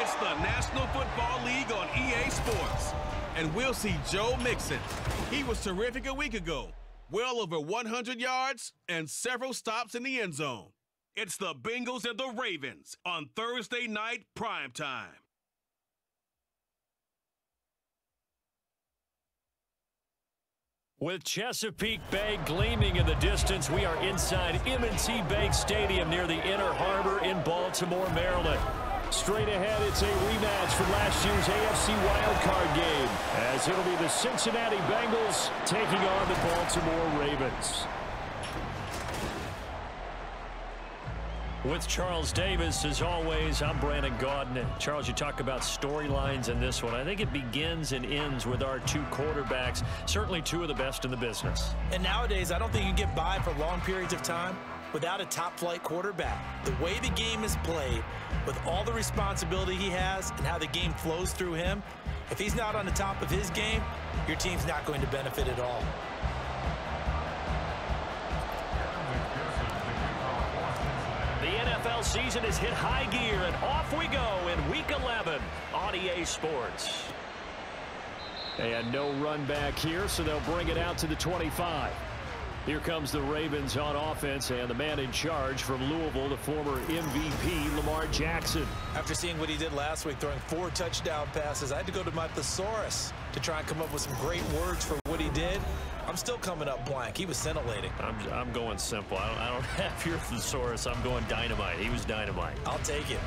It's the National Football League on EA Sports. And we'll see Joe Mixon. He was terrific a week ago. Well over 100 yards and several stops in the end zone. It's the Bengals and the Ravens on Thursday night primetime. With Chesapeake Bay gleaming in the distance, we are inside M&T Bank Stadium near the Inner Harbor in Baltimore, Maryland. Straight ahead, it's a rematch from last year's AFC wildcard game, as it'll be the Cincinnati Bengals taking on the Baltimore Ravens. With Charles Davis, as always, I'm Brandon Gaudin. Charles, you talk about storylines in this one. I think it begins and ends with our two quarterbacks, certainly two of the best in the business. And nowadays, I don't think you can get by for long periods of time without a top-flight quarterback. The way the game is played, with all the responsibility he has and how the game flows through him, if he's not on the top of his game, your team's not going to benefit at all. The NFL season has hit high gear, and off we go in Week 11 on EA Sports. And no run back here, so they'll bring it out to the 25. Here comes the Ravens on offense, and the man in charge from Louisville, the former MVP, Lamar Jackson. After seeing what he did last week, throwing 4 touchdown passes, I had to go to my thesaurus to try and come up with some great words for what he did. I'm still coming up blank. He was scintillating. I'm going simple. I don't have your thesaurus. I'm going dynamite. He was dynamite. I'll take it.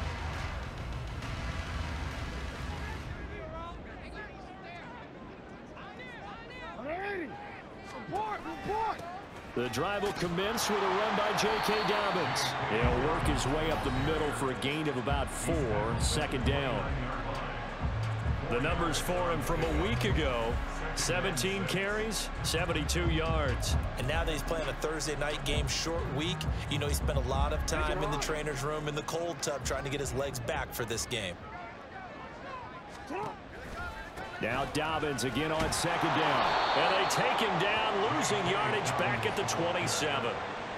The drive will commence with a run by J.K. Dobbins. He'll work his way up the middle for a gain of about 4, second down. The numbers for him from a week ago: 17 carries, 72 yards. And now that he's playing a Thursday night game, short week, you know he spent a lot of time in the trainer's room in the cold tub trying to get his legs back for this game. Now Dobbins again on second down. And they take him down, losing yardage back at the 27.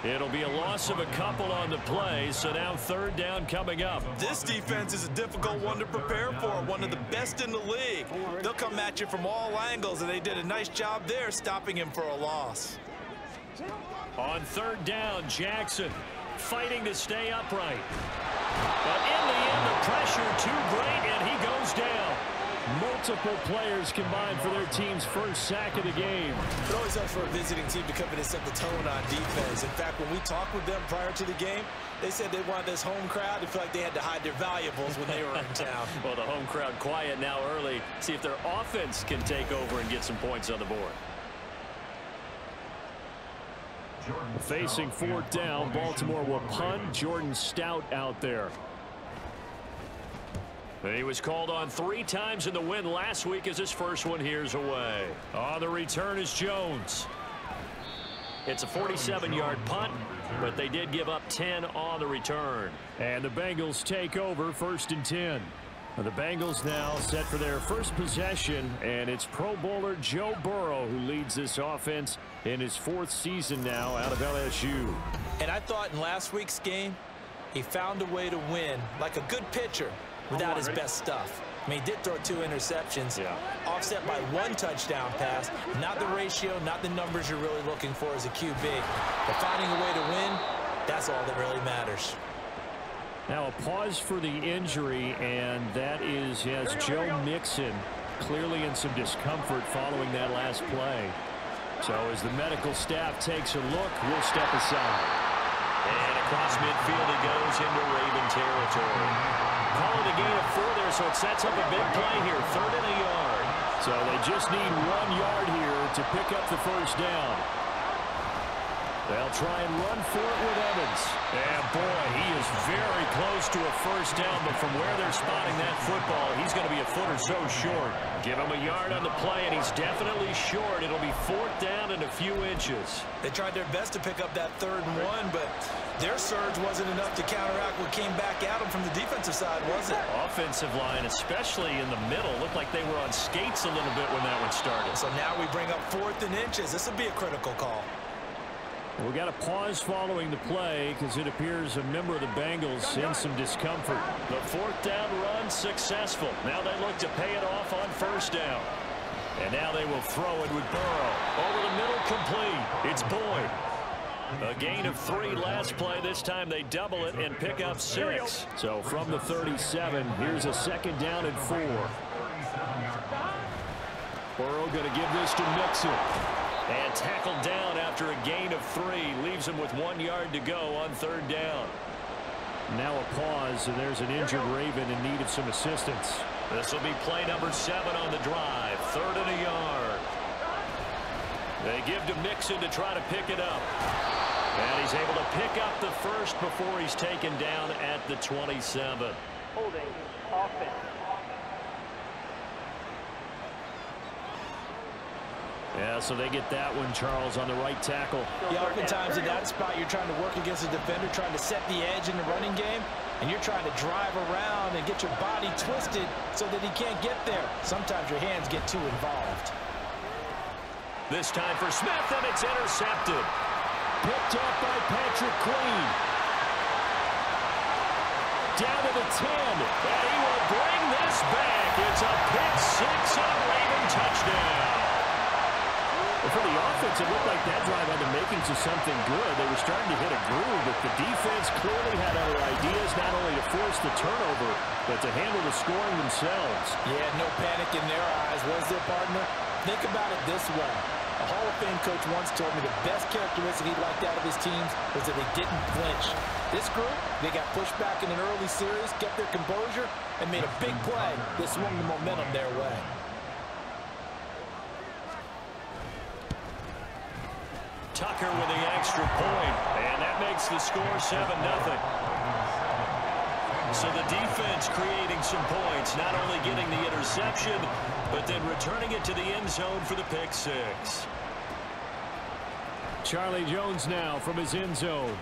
It'll be a loss of a couple on the play, so now third down coming up. This defense is a difficult one to prepare for, one of the best in the league. They'll come at you from all angles, and they did a nice job there stopping him for a loss. On third down, Jackson fighting to stay upright. But in the end, the pressure too great, and he goes down. Multiple players combined for their team's first sack of the game. It always helps for a visiting team to come in and set the tone on defense. In fact, when we talked with them prior to the game, they said they wanted this home crowd to feel like they had to hide their valuables when they were in town. Well, the home crowd quiet now early. See if their offense can take over and get some points on the board. Facing fourth down, Baltimore will punt. Jordan Stout out there. He was called on 3 times in the win last week as his first one here's away. On the return is Jones. It's a 47-yard punt, but they did give up 10 on the return. And the Bengals take over, 1st and 10. The Bengals now set for their first possession, and it's Pro Bowler Joe Burrow who leads this offense in his 4th season now out of LSU. And I thought in last week's game, he found a way to win like a good pitcher without his best stuff. I mean, he did throw 2 interceptions, offset by 1 touchdown pass. Not the ratio, not the numbers you're really looking for as a QB. But finding a way to win, that's all that really matters. Now a pause for the injury, and that is Joe Mixon clearly in some discomfort following that last play. So as the medical staff takes a look, we'll step aside. And across midfield he goes into Raven territory. Calling a gain of 4 there, so it sets up a big play here, 3rd and a yard. So they just need 1 yard here to pick up the first down. They'll try and run for it with Evans. And boy, he is very close to a first down, but from where they're spotting that football, he's going to be a foot or so short. Give him a yard on the play, and he's definitely short. It'll be 4th down and a few inches. They tried their best to pick up that 3rd and 1, but their surge wasn't enough to counteract what came back at them from the defensive side, was it? Offensive line, especially in the middle, looked like they were on skates a little bit when that one started. So now we bring up 4th and inches. This will be a critical call. We got a pause following the play because it appears a member of the Bengals in some discomfort. The fourth down run successful. Now they look to pay it off on first down. And now they will throw it with Burrow. Over the middle, complete. It's Boyd. A gain of 3 last play. This time they double it and pick up 6. So from the 37, here's a 2nd down and 4. Burrow going to give this to Mixon. And tackled down after a gain of 3. Leaves him with 1 yard to go on 3rd down. Now a pause, and there's an injured Raven in need of some assistance. This will be play number 7 on the drive. 3rd and a yard. They give to Mixon to try to pick it up. And he's able to pick up the first before he's taken down at the 27. Holding offense. Yeah, so they get that one, Charles, on the right tackle. Yeah, oftentimes in that spot, you're trying to work against a defender, trying to set the edge in the running game, and you're trying to drive around and get your body twisted so that he can't get there. Sometimes your hands get too involved. This time for Smith, and it's intercepted. Picked up by Patrick Queen. Down to the 10, and he will bring this back. It's a pick 6 on Raven touchdown. For the offense, it looked like that drive had the makings of something good. They were starting to hit a groove, but the defense clearly had other ideas, not only to force the turnover, but to handle the scoring themselves. Yeah, no panic in their eyes. Was their partner? Think about it this way. A Hall of Fame coach once told me the best characteristic he liked out of his teams was that they didn't flinch. This group, they got pushed back in an early series, kept their composure, and made a big play that swung the momentum their way. Tucker with the extra point, and that makes the score 7-0. So the defense creating some points, not only getting the interception, but then returning it to the end zone for the pick 6. Charlie Jones now from his end zone.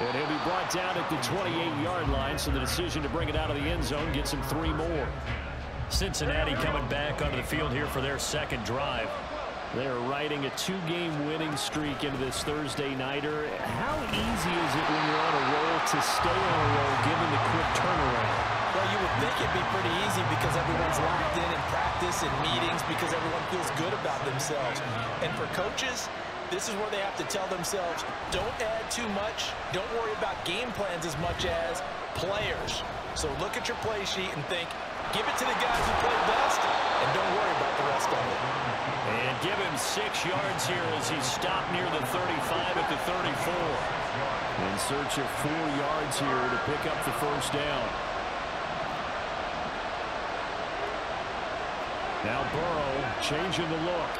And he'll be brought down at the 28-yard line, so the decision to bring it out of the end zone gets him 3 more. Cincinnati coming back onto the field here for their 2nd drive. They're riding a 2-game winning streak into this Thursday nighter. How easy is it when you're on a roll to stay on a roll given the quick turnaround? Well, you would think it'd be pretty easy because everyone's locked in practice and meetings because everyone feels good about themselves. And for coaches, this is where they have to tell themselves, don't add too much. Don't worry about game plans as much as players. So look at your play sheet and think, give it to the guys who play best, and don't worry about the rest of it. And give him 6 yards here as he stopped near the 35 at the 34. In search of 4 yards here to pick up the first down. Now Burrow changing the look.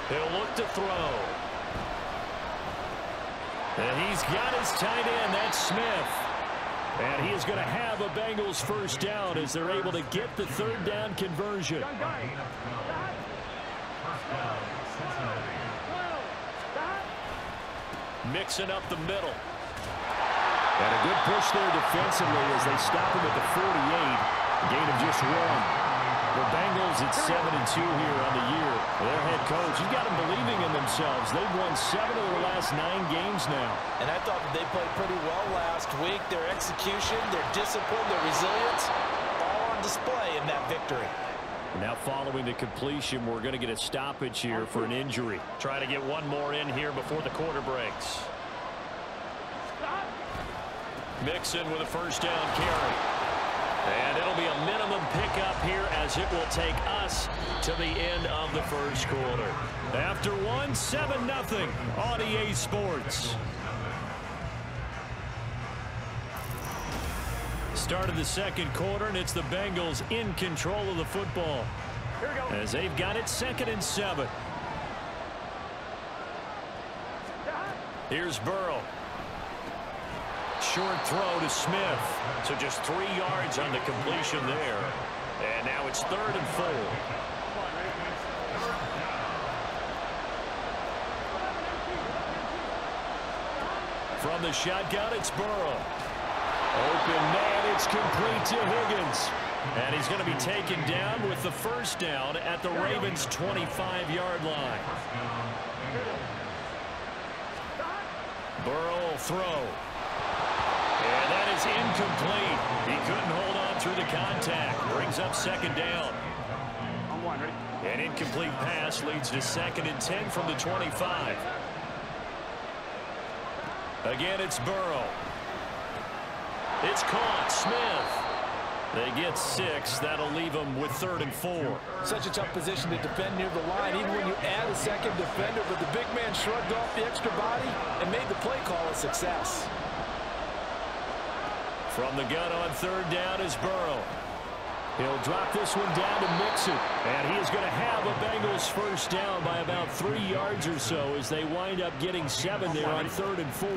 He'll look to throw. And he's got his tight end. That's Smith. And he is going to have a Bengals first down as they're able to get the 3rd down conversion. Mixing up the middle. And a good push there defensively as they stop him at the 48. Gain of just 1. The Bengals at 7-2 here on the year. Their head coach, he's got them believing in themselves. They've won 7 of their last 9 games now. And I thought that they played pretty well last week. Their execution, their discipline, their resilience, all on display in that victory. Now following the completion, we're going to get a stoppage here for an injury. Try to get 1 more in here before the quarter breaks. Mixon with a first down carry. And it'll be a minimum pickup here as it will take us to the end of the first quarter. After 1, 7-0 on EA Sports. Start of the 2nd quarter, and it's the Bengals in control of the football as they've got it 2nd and 7. Here's Burrow. Short throw to Smith. So just 3 yards on the completion there. And now it's 3rd and 4. From the shotgun, it's Burrow. Open man, it's complete to Higgins. And he's going to be taken down with the first down at the Ravens' 25-yard line. Burrow will throw. And that is incomplete. He couldn't hold on through the contact. Brings up second down. An incomplete pass leads to 2nd and 10 from the 25. Again, it's Burrow. It's caught. Smith. They get 6. That'll leave them with 3rd and 4. Such a tough position to defend near the line, even when you add a second defender. But the big man shrugged off the extra body and made the play call a success. From the gun on 3rd down is Burrow. He'll drop this one down to Mixon. And he is going to have a Bengals first down by about 3 yards or so as they wind up getting 7 there on 3rd and 4.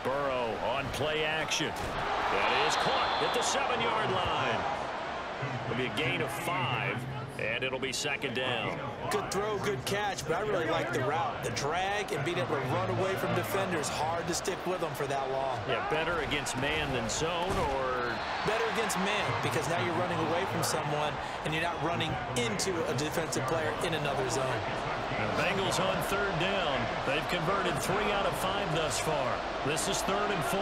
Burrow on play action. That is caught at the 7-yard line. It'll be a gain of 5, and it'll be 2nd down. Good throw, good catch, but I really like the route. The drag and being able to run away from defenders. Hard to stick with them for that long. Yeah, better against man than zone, or? Better against man, because now you're running away from someone, and you're not running into a defensive player in another zone. The Bengals on 3rd down. They've converted 3 out of 5 thus far. This is 3rd and 4.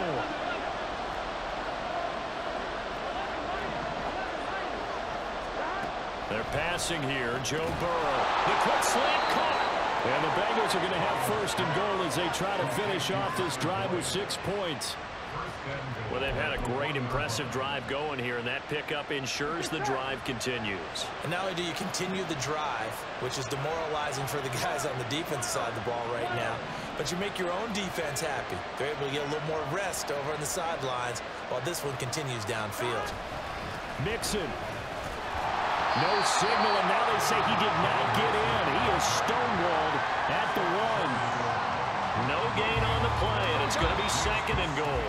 They're passing here. Joe Burrow. The quick slant caught. And the Bengals are going to have 1st and goal as they try to finish off this drive with 6 points. Well, they've had a great, impressive drive going here, and that pickup ensures the drive continues. And not only do you continue the drive, which is demoralizing for the guys on the defense side of the ball right now, but you make your own defense happy. They're able to get a little more rest over on the sidelines while this one continues downfield. Mixon. No signal, and now they say he did not get in. He is stonewalled at the 1. No gain on the play, and it's going to be 2nd and goal.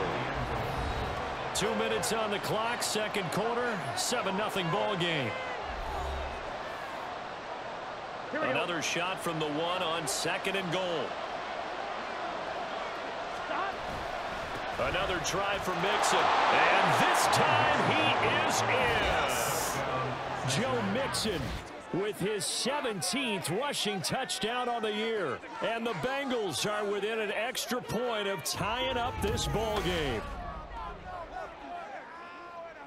2 minutes on the clock, 2nd quarter, 7-0 ball game. Another shot from the 1 on 2nd and goal. Another try for Mixon, and this time he is in. Joe Mixon with his 17th rushing touchdown on the year. And the Bengals are within an extra point of tying up this ball game.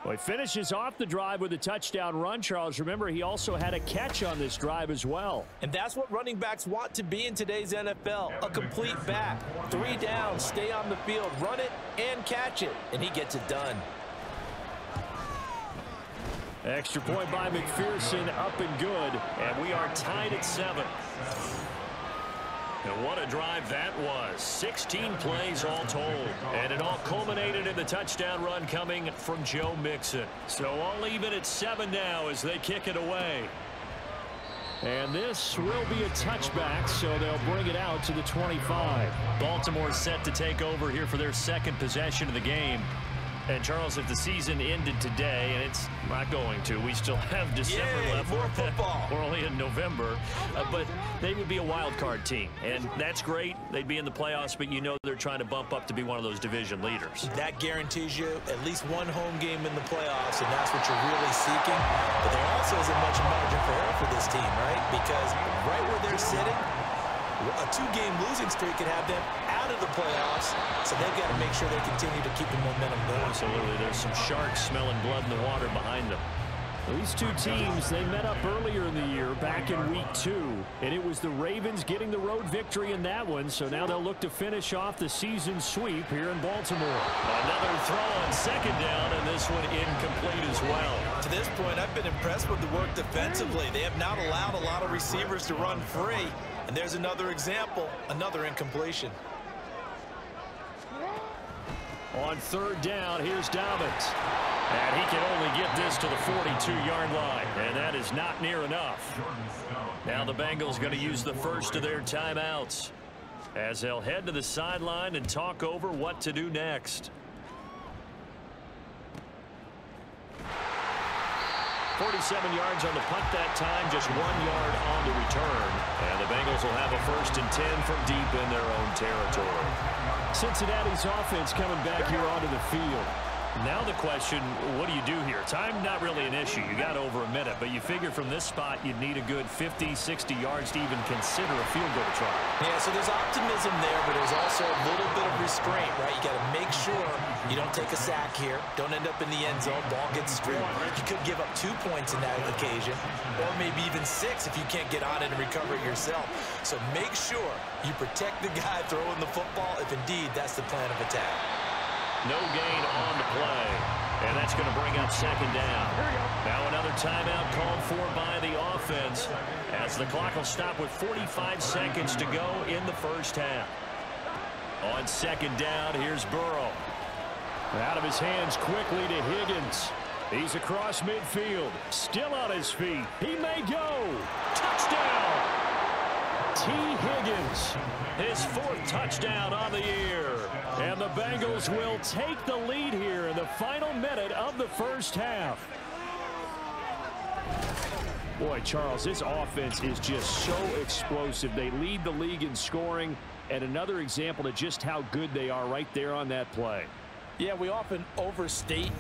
Well, he finishes off the drive with a touchdown run, Charles. Remember, he also had a catch on this drive as well. And that's what running backs want to be in today's NFL, a complete back. 3 downs, stay on the field, run it, and catch it. And he gets it done. Extra point by McPherson, up and good. And we are tied at 7. And what a drive that was. 16 plays all told. And it all culminated in the touchdown run coming from Joe Mixon. So all even at 7 now as they kick it away. And this will be a touchback, so they'll bring it out to the 25. Baltimore set to take over here for their 2nd possession of the game. And, Charles, if the season ended today, and it's not going to, we still have December left. More football. We're only in November. But they would be a wild card team, and that's great. They'd be in the playoffs, but you know they're trying to bump up to be one of those division leaders. That guarantees you at least 1 home game in the playoffs, and that's what you're really seeking. But there also isn't much margin for error for this team, right? Because right where they're sitting, a 2-game losing streak could have them out of the playoffs, so they've got to make sure they continue to keep the momentum going. Absolutely. There's some sharks smelling blood in the water behind them. These two teams, they met up earlier in the year, back in week 2, and it was the Ravens getting the road victory in that one, so now they'll look to finish off the season sweep here in Baltimore. Another throw on 2nd down, and this one incomplete as well. To this point, I've been impressed with the work defensively. They have not allowed a lot of receivers to run free. And there's another example, another incompletion. On 3rd down, here's Dobbins. And he can only get this to the 42-yard line. And that is not near enough. Now the Bengals going to use the first of their timeouts as they'll head to the sideline and talk over what to do next. 47 yards on the punt that time, just 1 yard on the return. And the Bengals will have a 1st and 10 from deep in their own territory. Cincinnati's offense coming back here onto the field. Now the question, what do you do here? Time not really an issue. You got over a minute, but you figure from this spot you'd need a good 50, 60 yards to even consider a field goal try. Yeah, so there's optimism there, but there's also a little bit of restraint, right? You got to make sure you don't take a sack here. Don't end up in the end zone. Ball gets stripped. You could give up 2 points in that occasion, or maybe even 6 if you can't get on it and recover it yourself. So make sure you protect the guy throwing the football if indeed that's the plan of attack. No gain on the play, and that's going to bring up 2nd down. Now another timeout called for by the offense as the clock will stop with 45 seconds to go in the first half. On 2nd down, here's Burrow. Out of his hands quickly to Higgins. He's across midfield, still on his feet. He may go. Touchdown! T. Higgins, his 4th touchdown on the year. And the Bengals will take the lead here in the final minute of the first half. Boy, Charles, this offense is just so explosive. They lead the league in scoring, and another example of just how good they are right there on that play. Yeah, we often overstate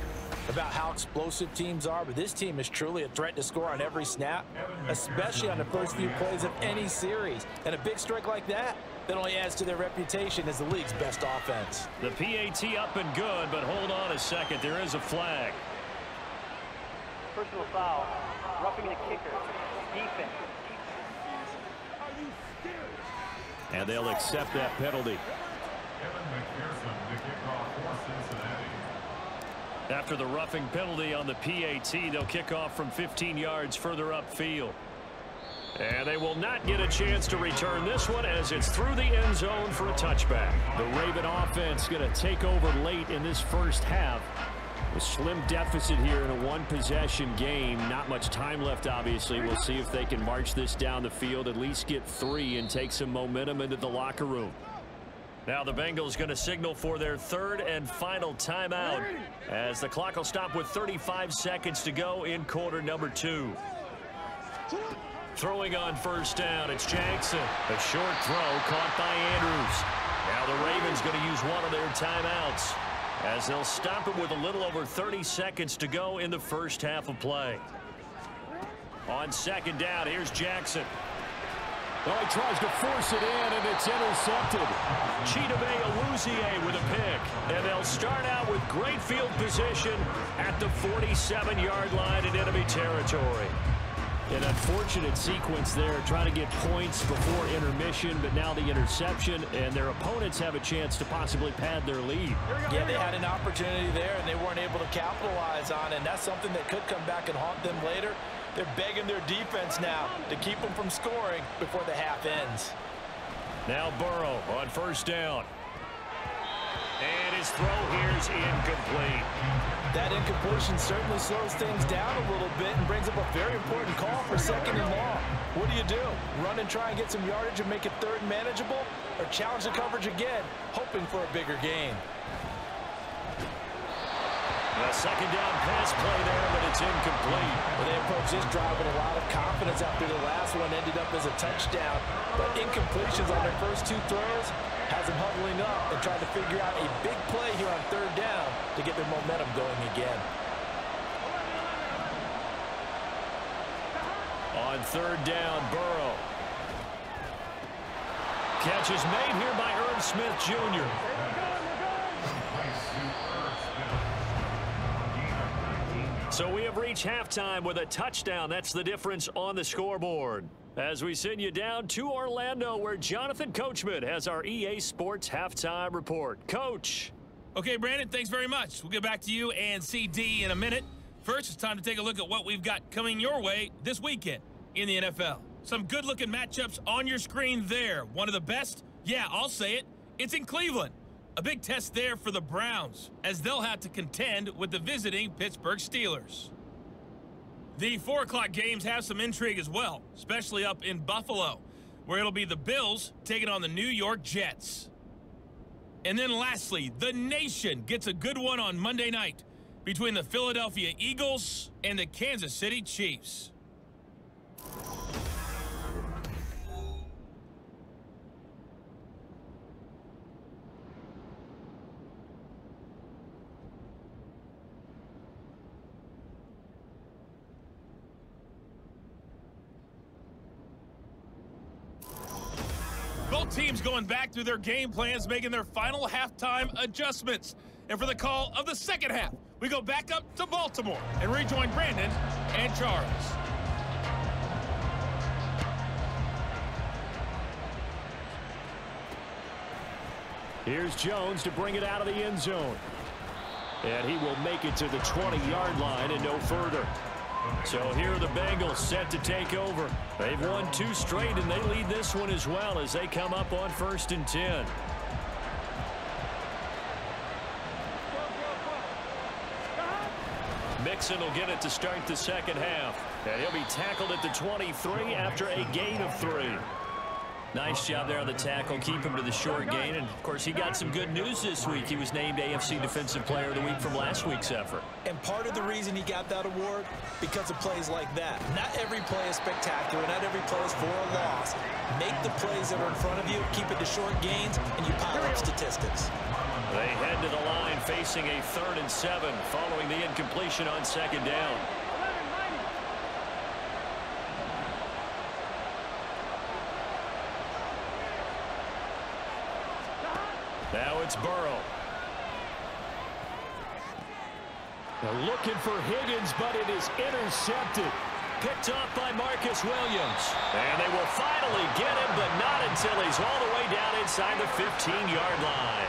about how explosive teams are, but this team is truly a threat to score on every snap, especially on the first few plays of any series. And a big strike like that only adds to their reputation as the league's best offense. The PAT up and good, but hold on a second. There is a flag. Personal foul. Roughing the kicker. Defense. And they'll accept that penalty. After the roughing penalty on the PAT, they'll kick off from 15 yards further upfield. And they will not get a chance to return this one as it's through the end zone for a touchback. The Raven offense going to take over late in this first half. A slim deficit here in a 1-possession game. Not much time left, obviously. We'll see if they can march this down the field, at least get 3 and take some momentum into the locker room. Now the Bengals going to signal for their 3rd and final timeout as the clock will stop with 35 seconds to go in quarter number 2. Throwing on 1st down, it's Jackson. A short throw caught by Andrews. Now the Ravens going to use one of their timeouts as they'll stop it with a little over 30 seconds to go in the first half of play. On 2nd down, here's Jackson. Well, he tries to force it in, and it's intercepted. Chidobe Awuzie with a pick. And they'll start out with great field position at the 47-yard line in enemy territory. An unfortunate sequence there, trying to get points before intermission, but now the interception, and their opponents have a chance to possibly pad their lead. Yeah, they had an opportunity there, and they weren't able to capitalize on it, and that's something that could come back and haunt them later. They're begging their defense now to keep them from scoring before the half ends. Now Burrow on 1st down. And his throw here is incomplete. That incompletion certainly slows things down a little bit and brings up a very important call for 2nd and long. What do? Run and try and get some yardage and make it 3rd and manageable, or challenge the coverage again, hoping for a bigger gain? A 2nd down pass play there, but it's incomplete. Well, they approach this drive with a lot of confidence after the last one ended up as a touchdown. But incompletions on their first 2 throws has them huddling up and trying to figure out a big play here on 3rd down to get their momentum going again. On 3rd down, Burrow. Catch is made here by Irv Smith Jr. So we have reached halftime with a touchdown. That's the difference on the scoreboard. As we send you down to Orlando, where Jonathan Coachman has our EA Sports halftime report. Coach. Okay, Brandon, thanks very much. We'll get back to you and CD in a minute. First, it's time to take a look at what we've got coming your way this weekend in the NFL. Some good-looking matchups on your screen there. One of the best? Yeah, I'll say it. It's in Cleveland. A big test there for the Browns, as they'll have to contend with the visiting Pittsburgh Steelers. The 4 o'clock games have some intrigue as well, especially up in Buffalo, where it'll be the Bills taking on the New York Jets. And then lastly, the nation gets a good one on Monday night between the Philadelphia Eagles and the Kansas City Chiefs. Both teams going back through their game plans, making their final halftime adjustments. And for the call of the second half, we go back up to Baltimore and rejoin Brandon and Charles. Here's Jones to bring it out of the end zone. And he will make it to the 20-yard line and no further. So here are the Bengals set to take over. They've won 2 straight, and they lead this one as well as they come up on 1st and 10. Mixon will get it to start the second half. And he'll be tackled at the 23 after a gain of 3. Nice job there on the tackle. Keep him to the short gain. And, of course, he got some good news this week. He was named AFC Defensive Player of the Week from last week's effort. And part of the reason he got that award, because of plays like that. Not every play is spectacular. Not every play is for a loss. Make the plays that are in front of you, keep it to short gains, and you pile up statistics. They head to the line facing a 3rd and 7 following the incompletion on 2nd down. Now it's Burrow. They're looking for Higgins, but it is intercepted. Picked off by Marcus Williams. And they will finally get him, but not until he's all the way down inside the 15-yard line.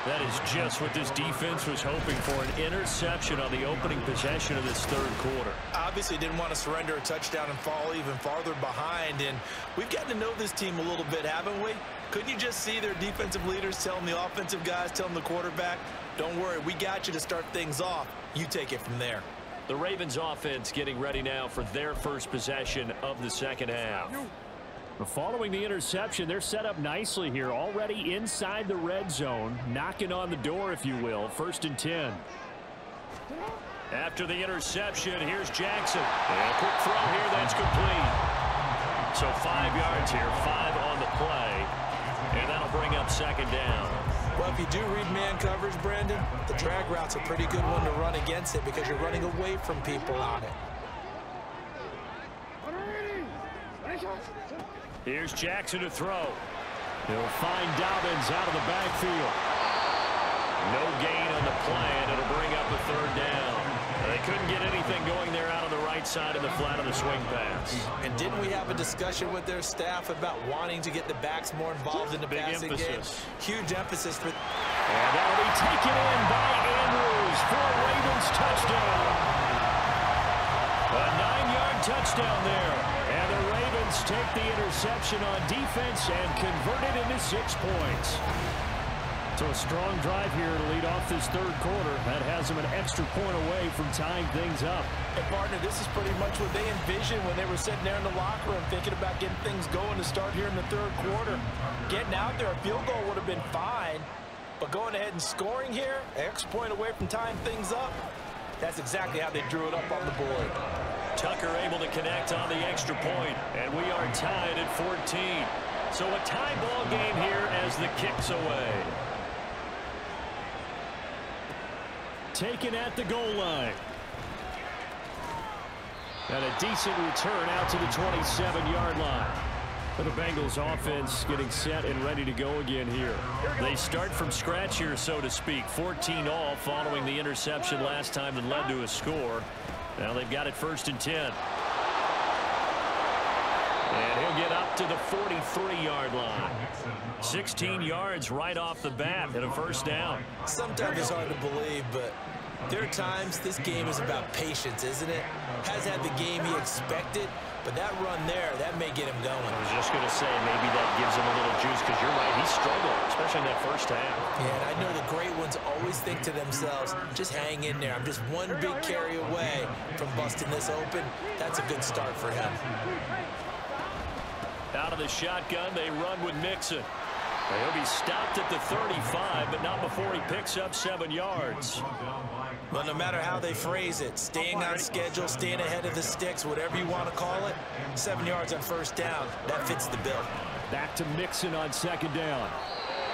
That is just what this defense was hoping for, an interception on the opening possession of this 3rd quarter. Obviously didn't want to surrender a touchdown and fall even farther behind. And we've gotten to know this team a little bit, haven't we? Couldn't you just see their defensive leaders telling the offensive guys, telling the quarterback, don't worry, we got you to start things off. You take it from there. The Ravens offense getting ready now for their first possession of the second half. Following the interception, they're set up nicely here, already inside the red zone, knocking on the door, if you will. 1st and 10. After the interception, here's Jackson. And a quick throw here, that's complete. So 5 yards here, 5 on the play. And that'll bring up 2nd down. Well, if you do read man coverage, Brandon, the drag route's a pretty good one to run against it because you're running away from people on it. Here's Jackson to throw. He'll find Dobbins out of the backfield. No gain on the play, and it'll bring up a 3rd down. They couldn't get anything going there out on the right side of the flat of the swing pass. And didn't we have a discussion with their staff about wanting to get the backs more involved in the passing game? Huge emphasis for... And that'll be taken in by Andrews for a Ravens touchdown. A 9-yard touchdown there. And the Ravens take the interception on defense and convert it into 6 points. So a strong drive here to lead off this 3rd quarter. That has them an extra point away from tying things up. Hey, partner, this is pretty much what they envisioned when they were sitting there in the locker room thinking about getting things going to start here in the 3rd quarter. Getting out there, a field goal would have been fine. But going ahead and scoring here, an extra point away from tying things up, that's exactly how they drew it up on the board. Tucker able to connect on the extra point, and we are tied at 14. So a tie ball game here as the kick's away. Taken at the goal line. And a decent return out to the 27-yard line. For the Bengals offense getting set and ready to go again here. They start from scratch here, so to speak. 14 all following the interception last time that led to a score. Now they've got it 1st and 10. And he'll get up to the 43-yard line. 16 yards right off the bat and a 1st down. Sometimes it's hard to believe, but there are times this game is about patience, isn't it? Hasn't had the game he expected, but that run there, that may get him going. I was just going to say, maybe that gives him a little juice, because you're right, he struggled, especially in that 1st half. Yeah, and I know the great ones always think to themselves, just hang in there. I'm just one big carry away from busting this open. That's a good start for him. Out of the shotgun, they run with Mixon. He'll be stopped at the 35, but not before he picks up 7 yards. Well, no matter how they phrase it, staying on schedule, staying ahead of the sticks, whatever you want to call it, 7 yards on first down, that fits the bill. Back to Mixon on second down.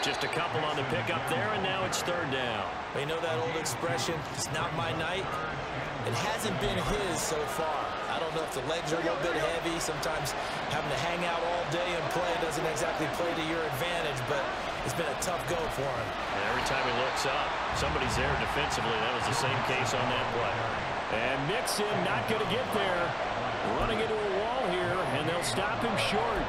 Just a couple on the pickup there, and now it's third down. You know that old expression, it's not my night? It hasn't been his so far. I don't know if the legs are a little bit heavy. Sometimes having to hang out all day and play doesn't exactly play to your advantage, but it's been a tough go for him. And every time he looks up, somebody's there defensively. That was the same case on that play. And Mixon not going to get there. Running into a wall here, and they'll stop him short.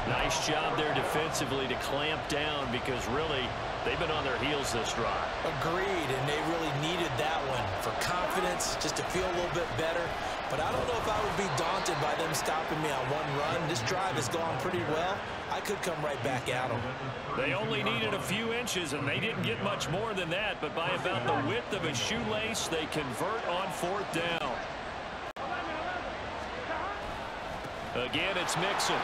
Nice job there defensively to clamp down, because really they've been on their heels this drive. Agreed, and they really needed that one for confidence, just to feel a little bit better. But I don't know if I would be daunted by them stopping me on one run. This drive has gone pretty well. I could come right back at them. They only needed a few inches, and they didn't get much more than that. But by about the width of a shoelace, they convert on fourth down. Again, it's Mixon.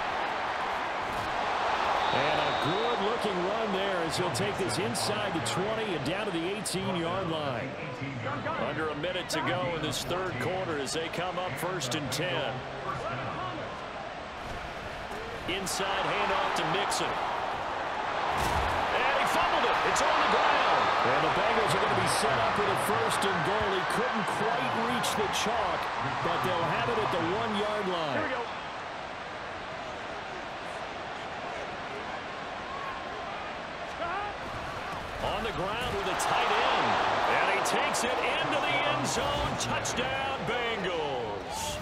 And a good-looking run there as he'll take this inside the 20 and down to the 18-yard line. Under a minute to go in this third quarter as they come up 1st and 10. Inside handoff to Mixon. And he fumbled it. It's on the ground. And the Bengals are going to be set up with a 1st and goal. He couldn't quite reach the chalk, but they'll have it at the 1-yard line. Here we go. On the ground with a tight end. And he takes it into the end zone. Touchdown, Bengals.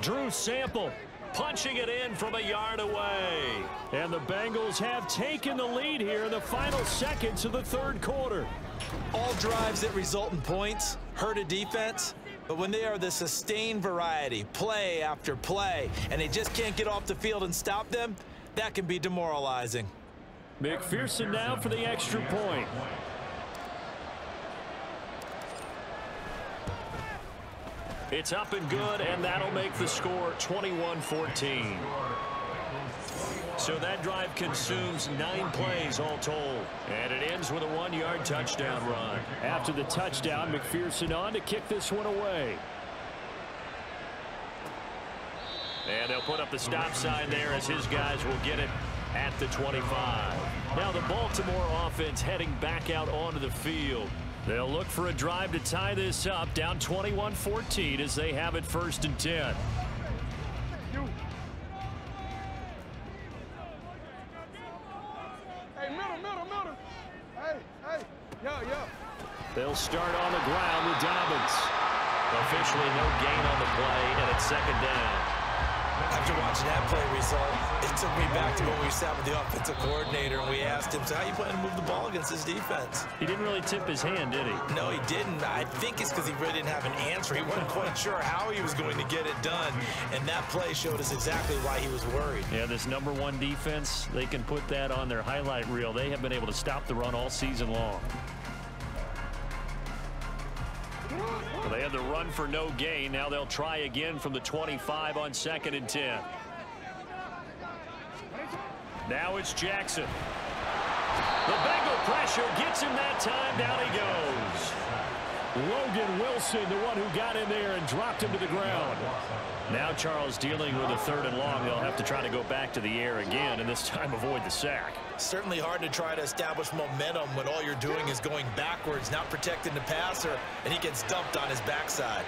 Drew Sample punching it in from a yard away. And the Bengals have taken the lead here in the final seconds of the third quarter. All drives that result in points hurt a defense, but when they are the sustained variety, play after play, and they just can't get off the field and stop them, that can be demoralizing. McPherson now for the extra point. It's up and good, and that'll make the score 21-14. So that drive consumes 9 plays all told. And it ends with a 1-yard touchdown run. After the touchdown, McPherson on to kick this one away. And they'll put up the stop sign there as his guys will get it at the 25. Now the Baltimore offense heading back out onto the field. They'll look for a drive to tie this up, down 21-14 as they have it 1st and 10. Hey, middle. Hey, yo. They'll start on the ground with Dobbins. Officially no gain on the play, and it's 2nd down. After watching that play result, it took me back to when we sat with the offensive coordinator and we asked him, so how you plan to move the ball against this defense? He didn't really tip his hand, did he? No, he didn't. I think it's because he really didn't have an answer. He wasn't quite sure how he was going to get it done, and that play showed us exactly why he was worried. Yeah, this #1 defense, they can put that on their highlight reel. They have been able to stop the run all season long. Well, they had the run for no gain. Now they'll try again from the 25 on 2nd and 10. Now it's Jackson. The Bengal pressure gets him that time. Down he goes. Logan Wilson, the one who got in there and dropped him to the ground. Now Charles dealing with a 3rd and long. They'll have to try to go back to the air again, and this time avoid the sack. Certainly hard to try to establish momentum when all you're doing is going backwards, not protecting the passer, and he gets dumped on his backside.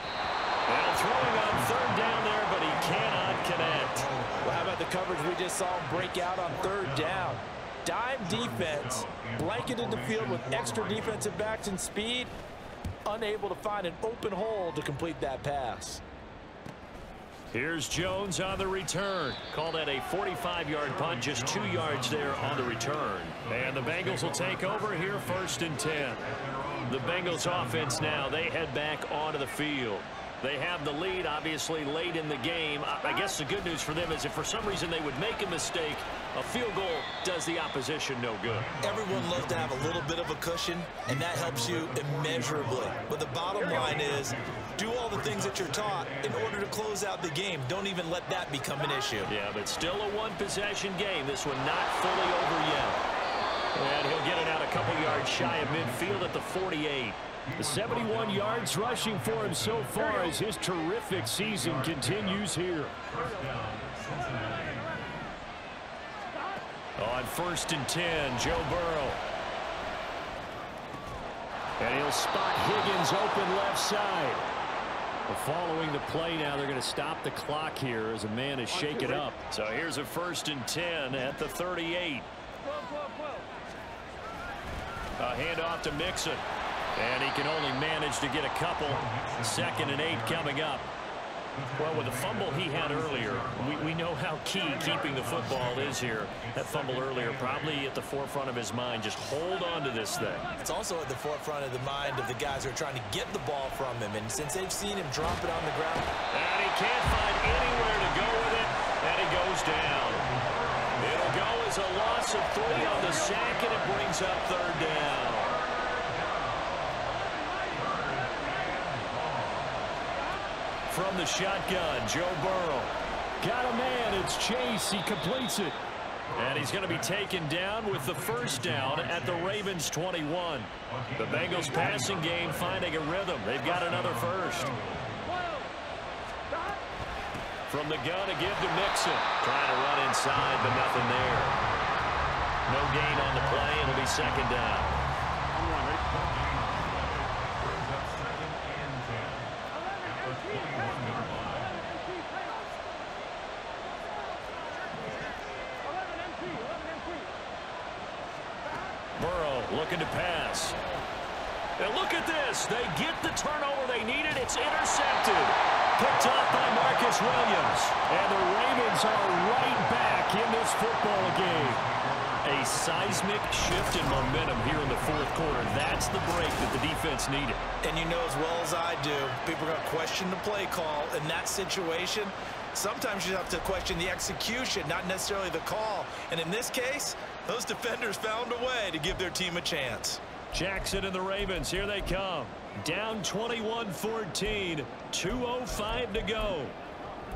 Well, throwing on 3rd down there, but he cannot connect. Well, how about the coverage we just saw him break out on 3rd down? Dime defense, blanketed the field with extra defensive backs and speed, unable to find an open hole to complete that pass. Here's Jones on the return. Call that a 45-yard punt, just 2 yards there on the return. And the Bengals will take over here 1st and 10. The Bengals offense now, they head back onto the field. They have the lead, obviously, late in the game. I guess the good news for them is if for some reason they would make a mistake, a field goal does the opposition no good. Everyone loves to have a little bit of a cushion, and that helps you immeasurably. But the bottom line is, do all the things that you're taught in order to close out the game. Don't even let that become an issue. Yeah, but still a 1-possession game. This one not fully over yet. And he'll get it out a couple yards shy of midfield at the 48. The 71 yards rushing for him so far as his terrific season continues here. On 1st and 10, Joe Burrow. And he'll spot Higgins open left side. But following the play now, they're going to stop the clock here as a man is shaken up. So here's a 1st and 10 at the 38. A handoff to Mixon. And he can only manage to get a couple. 2nd and 8 coming up. Well, with the fumble he had earlier, we know how key keeping the football is here. That fumble earlier probably at the forefront of his mind. Just hold on to this thing. It's also at the forefront of the mind of the guys who are trying to get the ball from him. And since they've seen him drop it on the ground. And he can't find anywhere to go with it. And he goes down. It'll go as a loss of 3 on the sack, and it brings up 3rd down. From the shotgun, Joe Burrow. Got a man, it's Chase, he completes it. And he's going to be taken down with the 1st down at the Ravens 21. The Bengals passing game finding a rhythm. They've got another 1st. From the gun, a give to Mixon. Trying to run inside, but nothing there. No gain on the play, it'll be 2nd down. Burrow looking to pass. And look at this. They get the turnover they needed. It's intercepted. Picked up by Marcus Williams. And the Ravens are right back in this football game. A seismic shift in momentum here in the 4th quarter. That's the break that the defense needed. And you know as well as I do, people are going to question the play call in that situation. Sometimes you have to question the execution, not necessarily the call. And in this case, those defenders found a way to give their team a chance. Jackson and the Ravens, here they come. Down 21-14, 2:05 to go.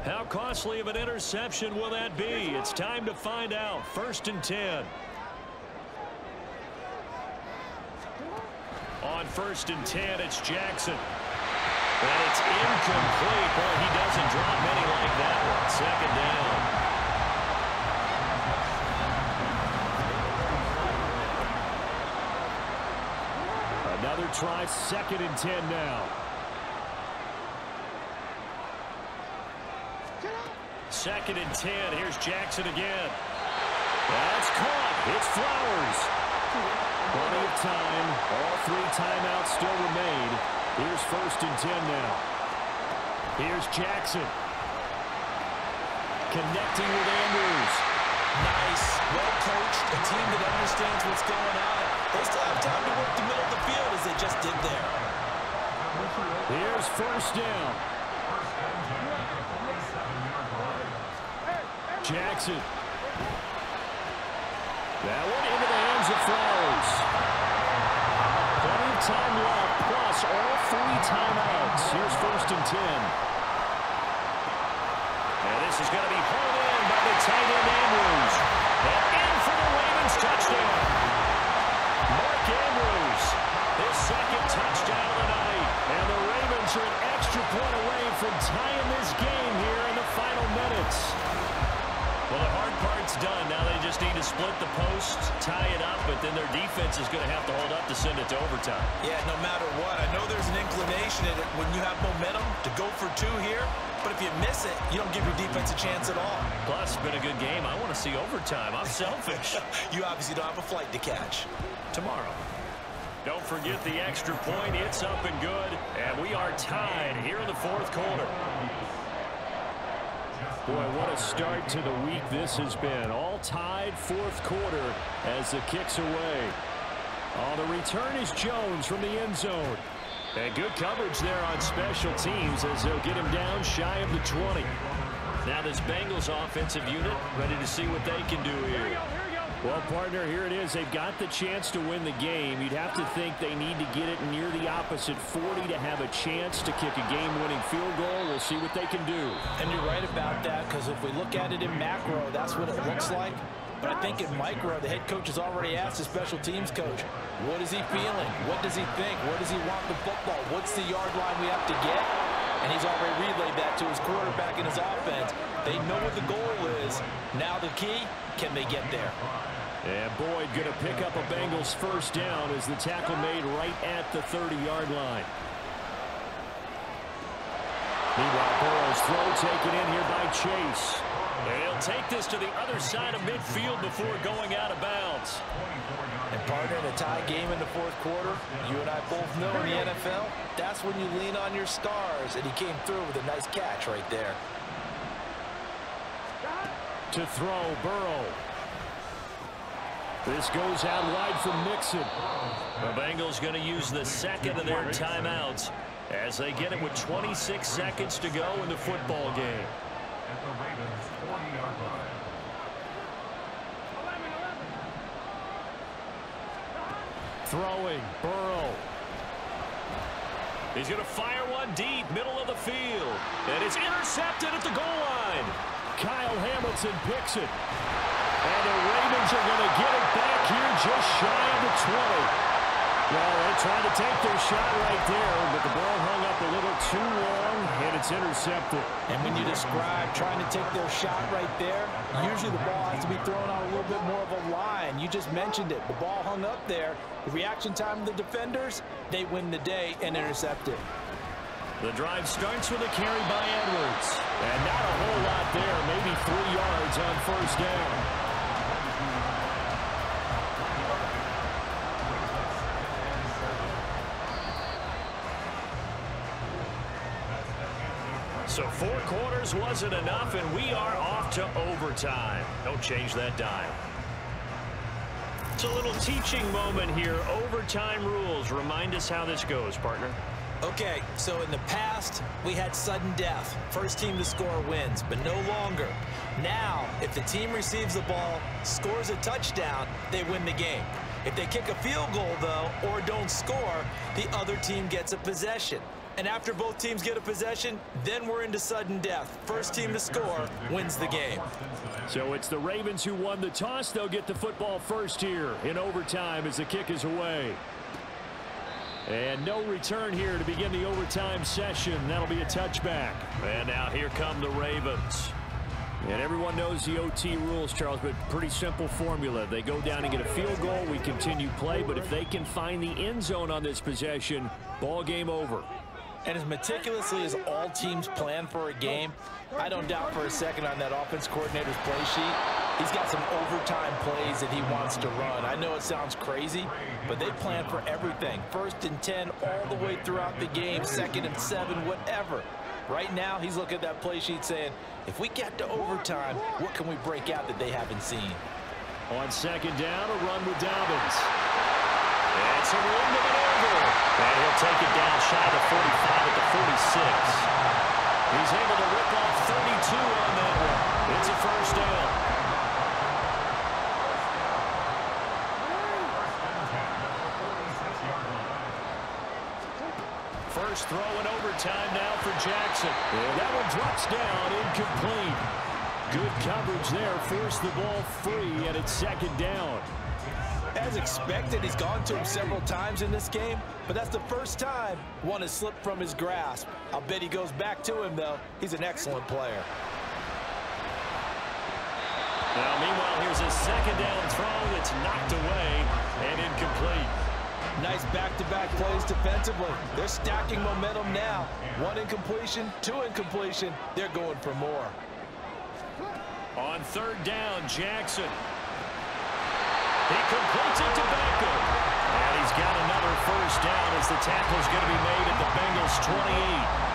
How costly of an interception will that be? It's time to find out. 1st and 10. On 1st and 10, it's Jackson. And it's incomplete. Boy, he doesn't drop many like that one. 2nd down. Another try, 2nd and 10 now. 2nd and 10. Here's Jackson again. That's caught. It's Flowers. Plenty of time. All 3 timeouts still remain. Here's 1st and 10 now. Here's Jackson. Connecting with Andrews. Nice. Well coached. A team that understands what's going on. They still have time to work the middle of the field as they just did there. Here's 1st down. Jackson. That one into the hands of Flowers. Plenty of time left, plus all 3 timeouts. Here's 1st and 10. And this is going to be hauled in by the tight end Andrews. And in for the Ravens touchdown. Mark Andrews, his 2nd touchdown of the night. And the Ravens are an extra point away from tying this game here in the final minutes. Well, the hard part's done. Now they just need to split the post, tie it up, but then their defense is going to have to hold up to send it to overtime. Yeah, no matter what. I know there's an inclination in it when you have momentum to go for 2 here, but if you miss it, you don't give your defense a chance at all. Plus, it's been a good game. I want to see overtime. I'm selfish. You obviously don't have a flight to catch. Tomorrow. Don't forget the extra point. It's up and good, and we are tied here in the 4th quarter. Boy, what a start to the week this has been. All tied 4th quarter as the kick's away. On the return is Jones from the end zone. And good coverage there on special teams as they'll get him down shy of the 20. Now this Bengals offensive unit ready to see what they can do here. Well, partner, here it is. They've got the chance to win the game. You'd have to think they need to get it near the opposite 40 to have a chance to kick a game-winning field goal. We'll see what they can do. And you're right about that, because if we look at it in macro, that's what it looks like. But I think in micro, the head coach has already asked the special teams coach, what is he feeling? What does he think? Where does he want the football? What's the yard line we have to get? And he's already relayed that to his quarterback and his offense. They know what the goal is. Now the key, can they get there? And Boyd going to pick up a Bengals first down as the tackle made right at the 30-yard line. Meanwhile, Burrow's throw taken in here by Chase. And he'll take this to the other side of midfield before going out of bounds. And partner, in a tie game in the fourth quarter, you and I both know in the NFL, that's when you lean on your stars, and he came through with a nice catch right there. To throw, Burrow. This goes out wide from Mixon. The Bengals going to use the second of their timeouts as they get it with 26 seconds to go in the football game. Throwing, Burrow. He's going to fire one deep, middle of the field. And it's intercepted at the goal line. Kyle Hamilton picks it. And the Ravens are going to get it back here just shy of the 20. Well, they tried to take their shot right there, but the ball hung up a little too long, and it's intercepted. And when you describe trying to take their shot right there, usually the ball has to be thrown out a little bit more of a line. You just mentioned it. The ball hung up there. The reaction time of the defenders, they win the day and intercept it. The drive starts with a carry by Edwards. And not a whole lot there, maybe 3 yards on first down. So 4 quarters wasn't enough, and we are off to overtime. Don't change that dial. It's a little teaching moment here. Overtime rules. Remind us how this goes, partner. Okay, so in the past, we had sudden death. First team to score wins, but no longer. Now, if the team receives the ball, scores a touchdown, they win the game. If they kick a field goal, though, or don't score, the other team gets a possession. And after both teams get a possession, then we're into sudden death. First team to score wins the game. So it's the Ravens who won the toss. They'll get the football first here in overtime as the kick is away. And no return here to begin the overtime session. That'll be a touchback. And now here come the Ravens. And everyone knows the OT rules, Charles, but pretty simple formula. They go down and get a field goal. We continue play, but if they can find the end zone on this possession, ball game over. And as meticulously as all teams plan for a game, I don't doubt for a second on that offense coordinator's play sheet, he's got some overtime plays that he wants to run. I know it sounds crazy, but they plan for everything. 1st and 10 all the way throughout the game, 2nd and 7, whatever. Right now, he's looking at that play sheet saying, if we get to overtime, what can we break out that they haven't seen? On 2nd down, a run with Dobbins. That's a run to it over. And he'll take it down shy of the 45 at the 46. He's able to rip off 32 on that one. It's a first down. First throw in overtime now for Jackson. And that one drops down, incomplete. Good coverage there, forced the ball free, and it's 2nd down. As expected, he's gone to him several times in this game, but that's the first time one has slipped from his grasp. I'll bet he goes back to him, though. He's an excellent player. Now, meanwhile, here's a 2nd down throw that's knocked away and incomplete. Nice back-to-back plays defensively. They're stacking momentum now. 1 incompletion, 2 incompletion. They're going for more. On 3rd down, Jackson. He completes it to Beckham. And he's got another first down as the tackle's going to be made at the Bengals 28.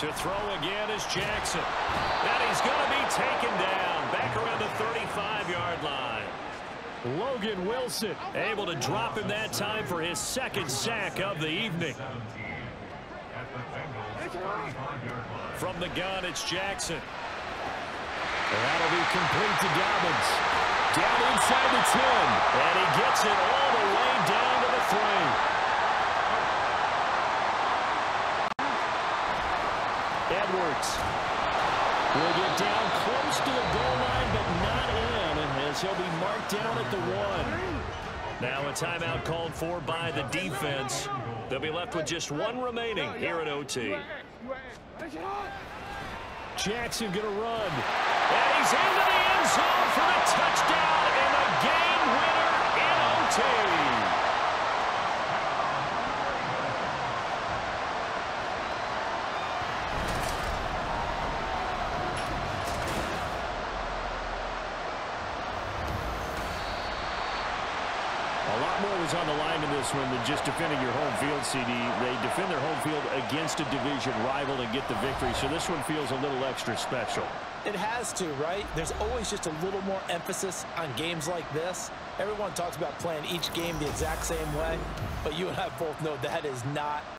To throw again is Jackson. And he's going to be taken down back around the 35-yard line. Logan Wilson able to drop him that time for his 2nd sack of the evening. From the gun, it's Jackson. And that'll be complete to Dobbins. Down inside the 10. And he gets it all the way down to the 3. Jacks will get down close to the goal line, but not in, as he'll be marked down at the 1. Now a timeout called for by the defense. They'll be left with just 1 remaining here at OT. Jackson going to run. And he's into the end zone for the touchdown and the game winner in OT. Was on the line in this one than just defending your home field, CD. They defend their home field against a division rival and get the victory, so this one feels a little extra special. It has to, right? There's always just a little more emphasis on games like this. Everyone talks about playing each game the exact same way, but you and I both know that is not